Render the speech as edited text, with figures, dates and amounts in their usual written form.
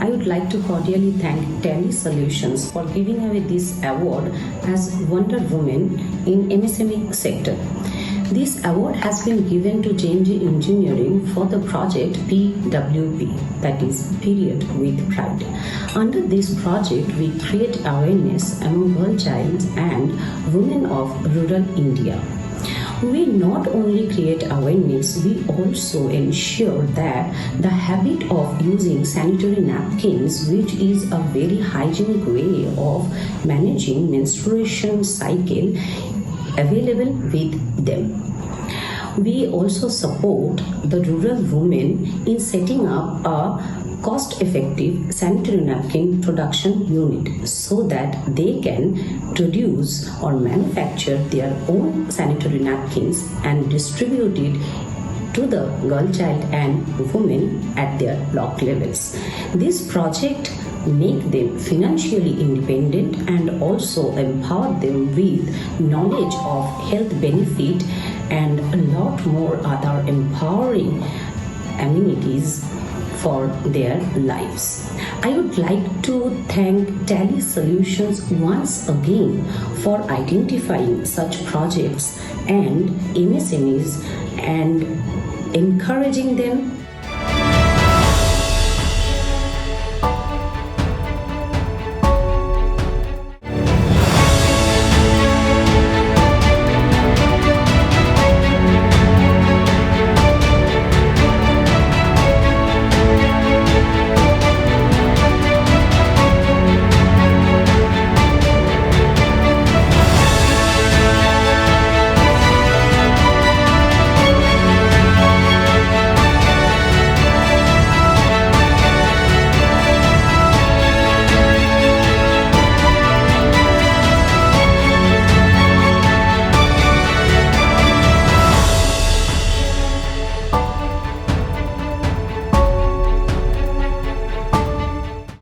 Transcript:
I would like to cordially thank Tally Solutions for giving away this award as Wonder Woman in MSME sector. This award has been given to JNJ Engineering for the project PWP, that is Period with Pride. Under this project, we create awareness among girl child and women of rural India. We not only create awareness, we also ensure that the habit of using sanitary napkins, which is a very hygienic way of managing menstruation cycle, available with them. We also support the rural women in setting up a cost-effective sanitary napkin production unit so that they can produce or manufacture their own sanitary napkins and distribute it to the girl child and women at their block levels. This project make them financially independent and also empower them with knowledge of health benefit and a lot more other empowering amenities for their lives. I would like to thank Tally Solutions once again for identifying such projects and MSMEs and encouraging them